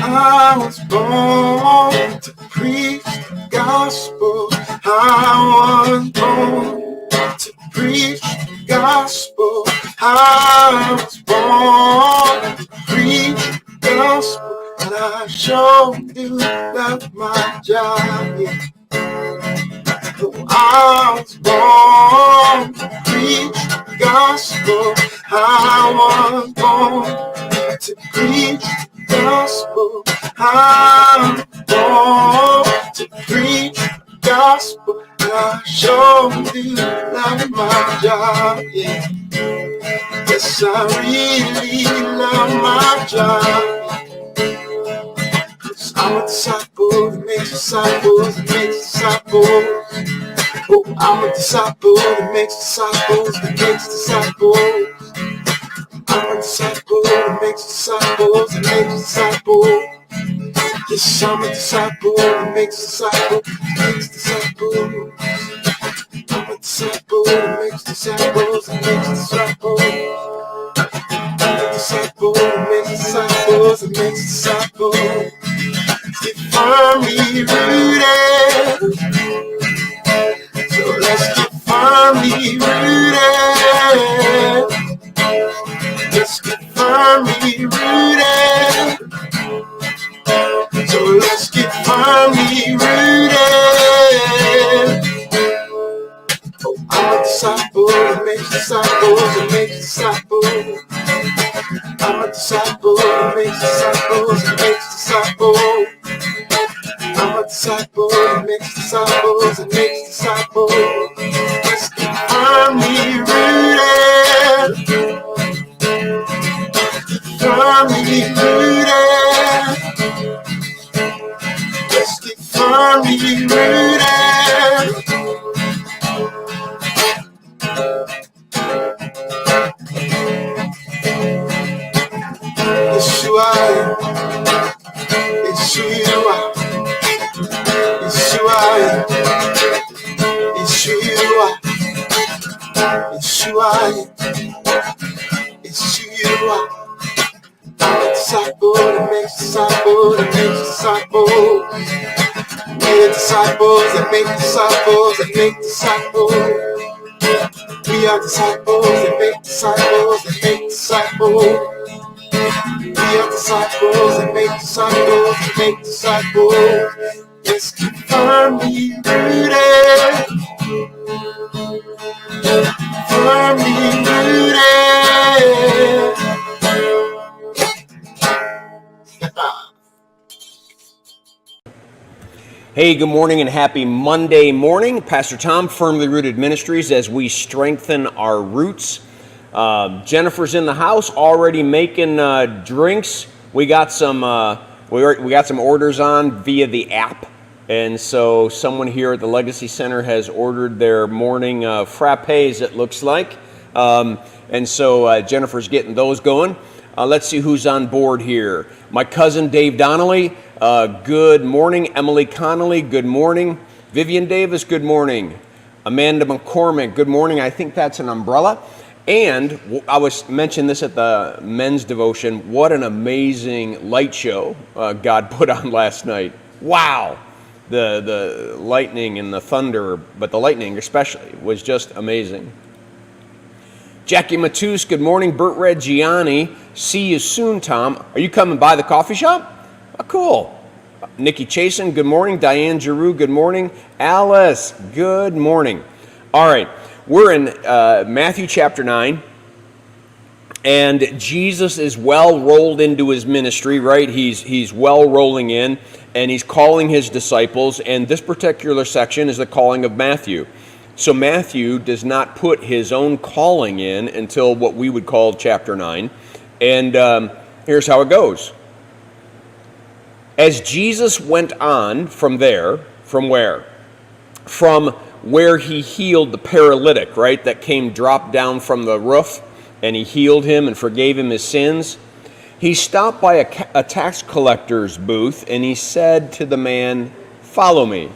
I was born to preach the gospel. I was born to preach the gospel. I was born to preach the gospel. And I sure do love my job. Yeah. I was born to preach the gospel. I was born to preach the gospel. I was born to preach the gospel. And I sure do love my job. Yeah. Yes, I really love my job. I'm a disciple that makes disciples that makes disciples. Oh, I'm a disciple that makes disciples that makes disciples. I'm a disciple that makes disciples that makes disciples. Yes, I'm a disciple that makes disciples that makes disciples. I'm a disciple that makes disciples that makes disciples. I'm a disciple that makes disciples that makes disciples. Get firmly rooted. So let's get firmly rooted. Let's get firmly rooted. So let's get firmly rooted. Oh, I'm a disciple that makes disciples that makes disciples. I'm a disciple that makes disciples that makes disciples. I'm a disciple that makes disciples that makes disciples. Let's get firmly rooted. Firmly rooted. Let's get firmly rooted. Yeshua, Yeshua, Yeshua, Yeshua, Yeshua, Yeshua. I'm a disciple that makes disciples that makes disciples. We are disciples that make disciples that make disciples. We are disciples that make disciples that make disciples. We are disciples that make disciples that make disciples. Let's get firmly rooted. Firmly rooted. Hey, good morning and happy Monday morning. Pastor Tom, Firmly Rooted Ministries, as we strengthen our roots. Jennifer's in the house already making drinks. We got some orders on via the app, and so someone here at the Legacy Center has ordered their morning frappes, it looks like, and so Jennifer's getting those going. Let's see who's on board here. My cousin Dave Donnelly, good morning. Emily Connolly, good morning. Vivian Davis, good morning. Amanda McCormick, good morning. I think that's an umbrella. And I was mentioned this at the men's devotion. What an amazing light show God put on last night. Wow. The lightning and the thunder, but the lightning especially, was just amazing. Jackie Matus, good morning. Bert Reggiani, see you soon, Tom. Are you coming by the coffee shop? Oh, cool. Nikki Chasen, good morning. Diane Giroux, good morning. Alice, good morning. All right, we're in Matthew chapter 9, and Jesus is well rolled into his ministry, right? He's well rolling in, and he's calling his disciples, and this particular section is the calling of Matthew. So Matthew does not put his own calling in until what we would call chapter 9. And here's how it goes. As Jesus went on from there, from where? From where he healed the paralytic, right? That came dropped down from the roof, and he healed him and forgave him his sins. He stopped by a tax collector's booth, and he said to the man, "Follow me."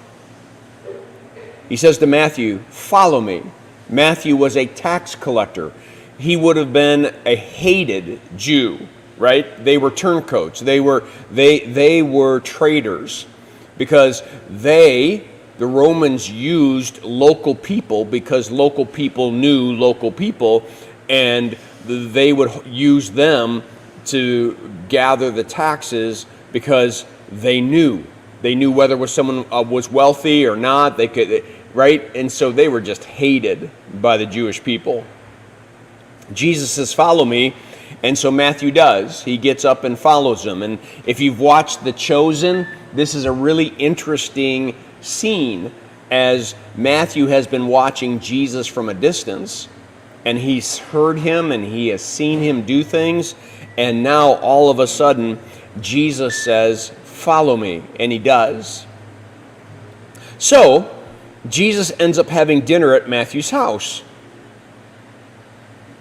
He says to Matthew, "Follow me." Matthew was a tax collector. He would have been a hated Jew. right? They were turncoats. They were traitors, because the Romans used local people because local people knew local people, and they would use them to gather the taxes because they knew whether someone was wealthy or not. They could, right? And so they were just hated by the Jewish people. Jesus says, "Follow me." And so Matthew does. He gets up and follows him. And if you've watched The Chosen, this is a really interesting scene, as Matthew has been watching Jesus from a distance, and he's heard him and he has seen him do things. And now all of a sudden, Jesus says, "Follow me." And he does. So Jesus ends up having dinner at Matthew's house.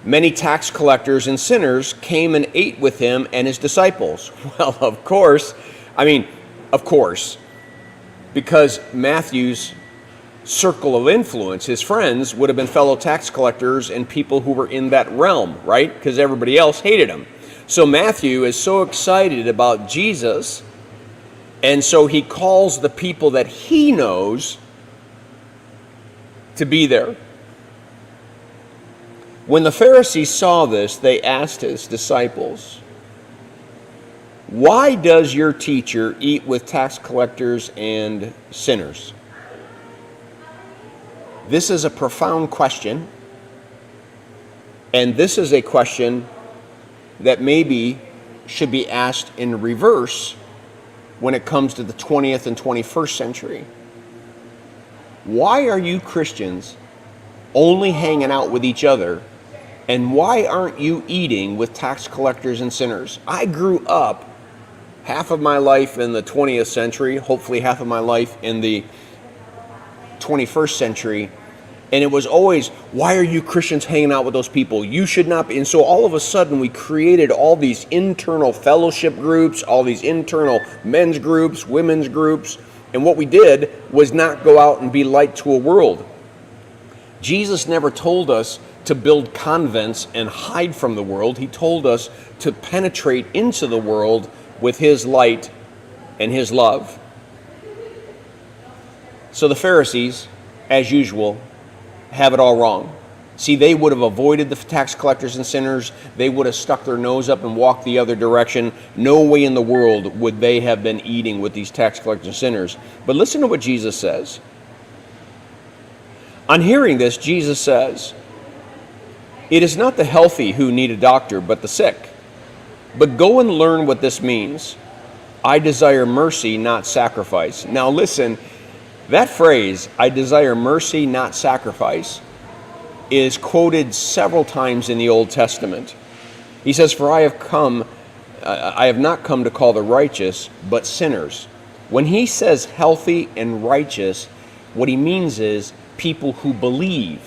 Many tax collectors and sinners came and ate with him and his disciples. Well, of course, because Matthew's circle of influence, his friends, would have been fellow tax collectors and people who were in that realm, right? Because everybody else hated him. So Matthew is so excited about Jesus, and so he calls the people that he knows to be there. When the Pharisees saw this, they asked his disciples, "Why does your teacher eat with tax collectors and sinners?" This is a profound question, and this is a question that maybe should be asked in reverse when it comes to the 20th and 21st century. Why are you Christians only hanging out with each other, and why aren't you eating with tax collectors and sinners? I grew up half of my life in the 20th century, hopefully half of my life in the 21st century, and it was always, why are you Christians hanging out with those people? You should not be. And so all of a sudden we created all these internal fellowship groups, all these internal men's groups, women's groups, and what we did was not go out and be light to a world. Jesus never told us to build convents and hide from the world. He told us to penetrate into the world with his light and his love. So the Pharisees, as usual, have it all wrong. See, they would have avoided the tax collectors and sinners. They would have stuck their nose up and walked the other direction. No way in the world would they have been eating with these tax collectors and sinners. But listen to what Jesus says. On hearing this, Jesus says, "It is not the healthy who need a doctor, but the sick. But go and learn what this means. I desire mercy, not sacrifice." Now listen, that phrase, "I desire mercy, not sacrifice," is quoted several times in the Old Testament. He says, "For I have not come to call the righteous, but sinners." When he says healthy and righteous, what he means is people who believe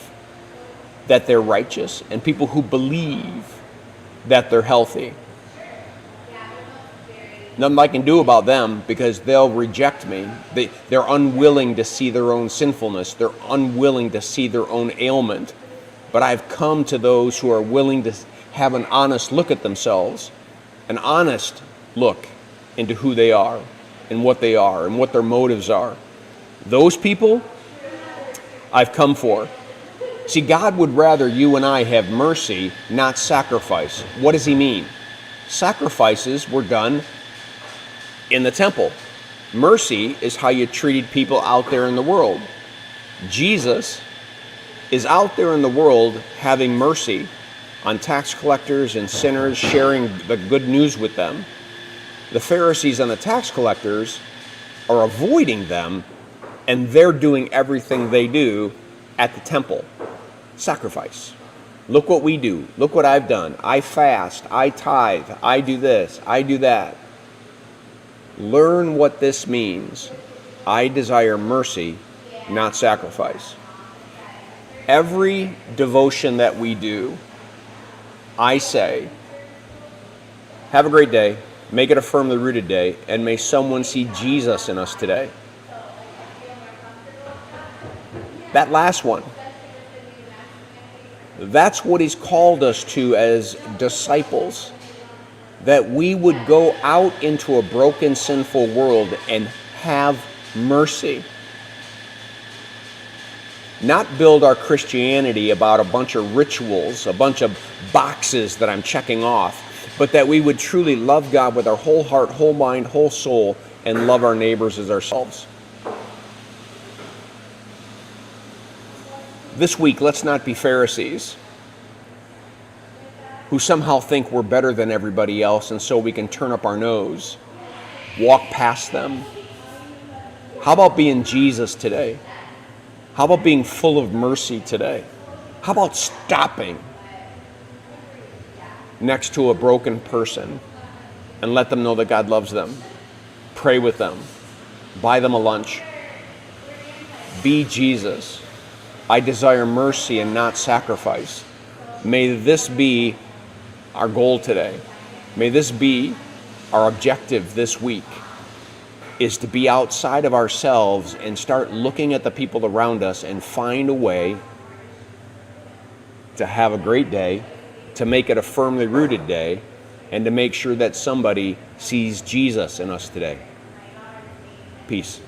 that they're righteous and people who believe that they're healthy. Nothing I can do about them because they'll reject me. They're unwilling to see their own sinfulness. They're unwilling to see their own ailment. But I've come to those who are willing to have an honest look at themselves, an honest look into who they are and what their motives are. Those people I've come for. See, God would rather you and I have mercy, not sacrifice. What does he mean? Sacrifices were done in the temple. Mercy is how you treated people out there in the world. Jesus is out there in the world having mercy on tax collectors and sinners, sharing the good news with them. The Pharisees and the tax collectors are avoiding them, and they're doing everything they do at the temple. Sacrifice. Look what we do. Look what I've done. I fast. I tithe. I do this. I do that. Learn what this means. I desire mercy, not sacrifice. Every devotion that we do, I say, have a great day. Make it a firmly rooted day, and may someone see Jesus in us today. That last one, that's what he's called us to as disciples. that we would go out into a broken, sinful world and have mercy. Not build our Christianity about a bunch of rituals, a bunch of boxes that I'm checking off, but that we would truly love God with our whole heart, whole mind, whole soul, and love our neighbors as ourselves. This week, let's not be Pharisees who somehow think we're better than everybody else, and so we can turn up our nose, walk past them. How about being Jesus today? How about being full of mercy today? How about stopping next to a broken person and let them know that God loves them? Pray with them. Buy them a lunch. Be Jesus. I desire mercy and not sacrifice. May this be our goal today. May this be our objective this week, is to be outside of ourselves and start looking at the people around us and find a way to have a great day, to make it a firmly rooted day, and to make sure that somebody sees Jesus in us today. Peace.